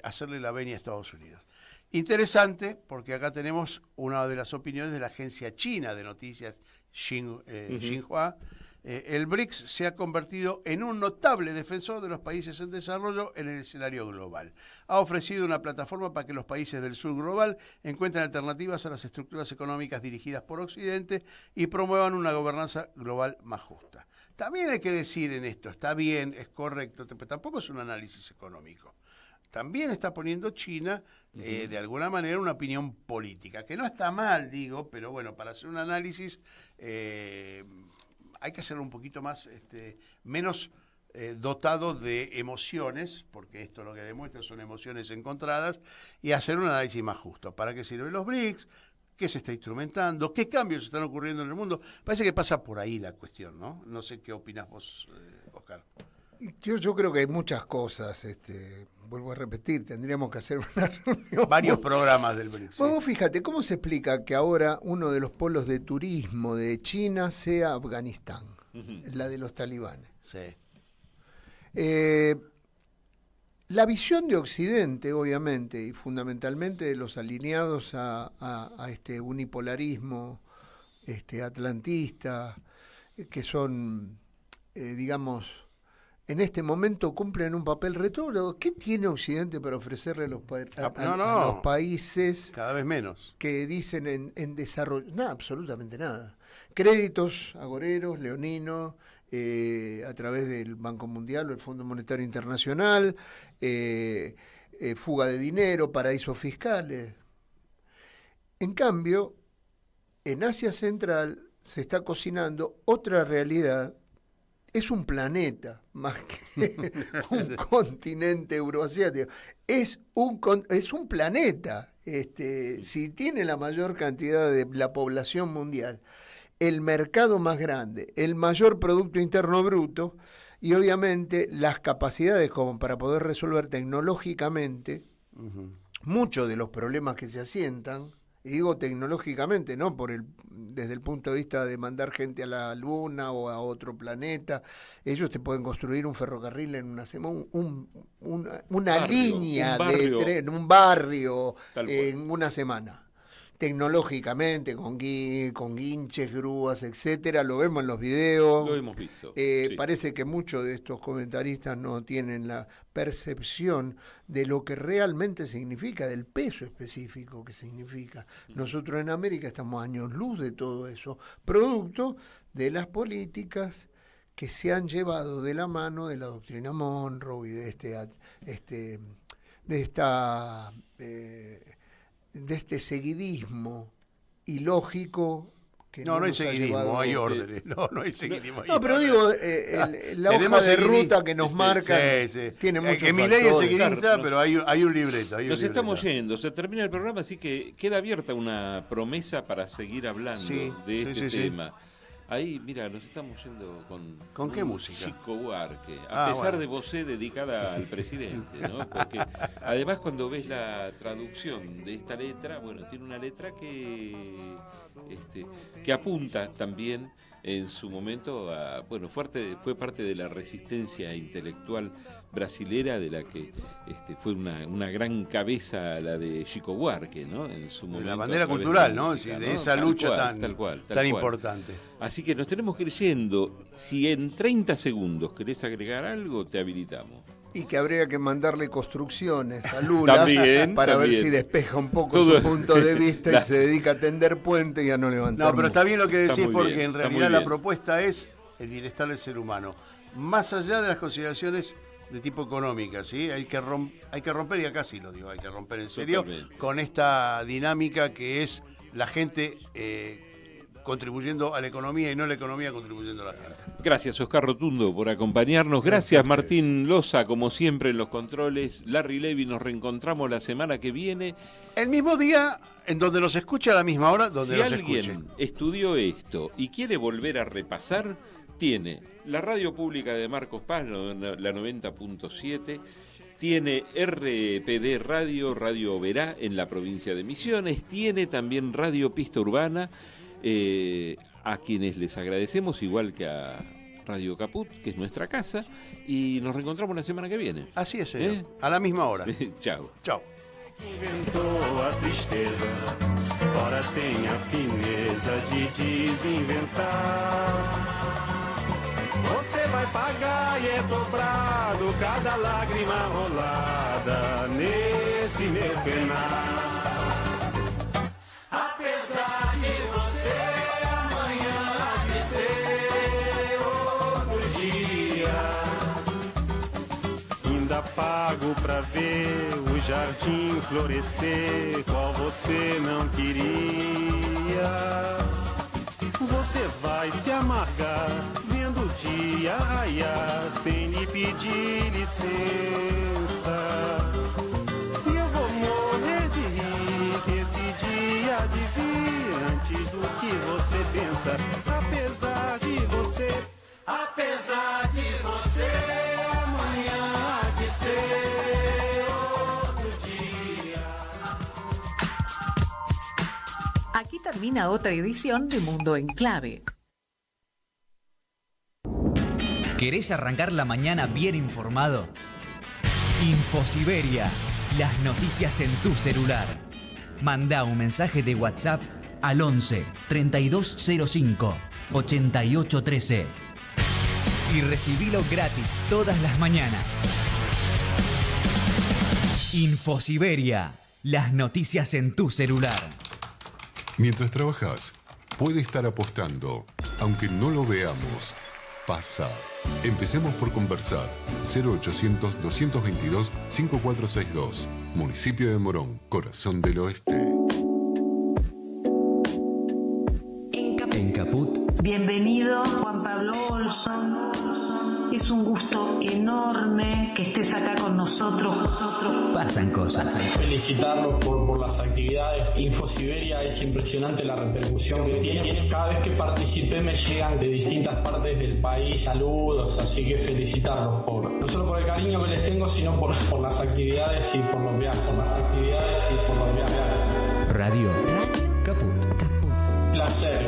hacerle la venia a Estados Unidos. Interesante, porque acá tenemos una de las opiniones de la agencia china de noticias Xinhua. El BRICS se ha convertido en un notable defensor de los países en desarrollo en el escenario global. Ha ofrecido una plataforma para que los países del sur global encuentren alternativas a las estructuras económicas dirigidas por Occidente y promuevan una gobernanza global más justa. También hay que decir en esto, está bien, es correcto, pero tampoco es un análisis económico. También está poniendo China, de alguna manera, una opinión política, que no está mal, digo, pero bueno, para hacer un análisis hay que hacerlo un poquito más, menos dotado de emociones, porque esto lo que demuestra son emociones encontradas, y hacer un análisis más justo. ¿Para qué sirven los BRICS? ¿Qué se está instrumentando? ¿Qué cambios están ocurriendo en el mundo? Parece que pasa por ahí la cuestión, ¿no? No sé qué opinas vos, Oscar. Yo creo que hay muchas cosas, vuelvo a repetir, tendríamos que hacer una reunión. Varios programas del BRICS. Bueno, fíjate, ¿cómo se explica que ahora uno de los polos de turismo de China sea Afganistán? La de los talibanes. Sí. La visión de Occidente, obviamente, y fundamentalmente de los alineados a este unipolarismo atlantista, que son, digamos, en este momento cumplen un papel retrógrado. ¿Qué tiene Occidente para ofrecerle a los países cada vez menos que dicen en desarrollo? Nada, absolutamente nada. Créditos agoreros, leoninos, a través del Banco Mundial o el Fondo Monetario Internacional, fuga de dinero, paraísos fiscales. En cambio, en Asia Central se está cocinando otra realidad. Es un planeta más que un continente euroasiático. Es un planeta. Si tiene la mayor cantidad de la población mundial, el mercado más grande, el mayor Producto Interno Bruto y obviamente las capacidades como para poder resolver tecnológicamente muchos de los problemas que se asientan, y digo tecnológicamente, no desde el punto de vista de mandar gente a la Luna o a otro planeta. Ellos te pueden construir un ferrocarril en una semana, una línea de tren, un barrio en una semana. Tecnológicamente, con guinches, grúas, etcétera, lo vemos en los videos. Lo hemos visto. Sí. Parece que muchos de estos comentaristas no tienen la percepción de lo que realmente significa, del peso específico que significa. Nosotros en América estamos años luz de todo eso, producto de las políticas que se han llevado de la mano de la doctrina Monroe y de este seguidismo ilógico que no hay seguidismo, hay órdenes. No hay seguidismo. No, pero digo, la hoja de ruta que nos marca tiene muchos que mi ley es seguidista, pero hay un libreto. Nos estamos yendo, se termina el programa, así que queda abierta una promesa para seguir hablando de este tema. Ahí, mira, nos estamos yendo ¿Con qué música? Chico Buarque, a pesar de Vosé, dedicada al presidente, ¿no? Porque además cuando ves la traducción de esta letra, bueno, tiene una letra que apunta también en su momento a, bueno, fue parte de la resistencia intelectual brasilera, de la que fue una gran cabeza la de Chico Buarque, ¿no? En su momento, la bandera cultural, ¿no? De esa lucha tan importante. Así que nos tenemos que ir yendo. Si en 30 segundos querés agregar algo, te habilitamos. Y que habría que mandarle construcciones a Lula para ver si despeja un poco su punto de vista y se dedica a tender puente y a no levantar. No, pero está bien lo que decís, porque en realidad la propuesta es el bienestar del ser humano. Más allá de las consideraciones de tipo económica, ¿sí? Hay que romper, y acá sí lo digo, hay que romper en serio, con esta dinámica que es la gente contribuyendo a la economía y no la economía contribuyendo a la gente. Gracias, Oscar Rotundo, por acompañarnos. Gracias, Martín Loza, como siempre, en los controles. Larry Levy, nos reencontramos la semana que viene. El mismo día, en donde nos escucha, a la misma hora, donde nos escuche. Si alguien estudió esto y quiere volver a repasar, tiene la radio pública de Marcos Paz, la 90.7, tiene RPD Radio Verá en la provincia de Misiones, tiene también Radio Pista Urbana, a quienes les agradecemos, igual que a Radio Caput, que es nuestra casa, y nos reencontramos la semana que viene. Así es, señor. A la misma hora. Chao. Chao. Inventou a tristeza, ora tem a fineza de desinventar. Você vai pagar e é dobrado cada lágrima rolada nesse meu penar. Apesar de você amanhã há de ser outro dia, ainda pago pra ver o jardim florescer, qual você não queria. Você vai se amargar vendo o dia raiar sem lhe pedir licença. E eu vou morrer de rir que esse dia há de vir antes do que você pensa. Apesar de você termina otra edición de Mundo en Clave. ¿Querés arrancar la mañana bien informado? Infosiberia, las noticias en tu celular. Mandá un mensaje de WhatsApp al 11 3205 8813 y recibilo gratis todas las mañanas. Infosiberia, las noticias en tu celular. Mientras trabajas, puede estar apostando, aunque no lo veamos. Pasa. Empecemos por conversar. 0800-222-5462. Municipio de Morón, Corazón del Oeste. En Caput. Bienvenido, Juan Pablo Olson. Es un gusto enorme que estés acá con nosotros. Pasan cosas. Felicitarlos por las actividades. Infosiberia es impresionante la repercusión que tiene. Cada vez que participé me llegan de distintas partes del país saludos, así que felicitarlos no solo por el cariño que les tengo, sino por las actividades y por los viajes. Radio Caput.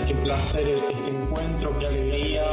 Qué placer este encuentro, qué alegría.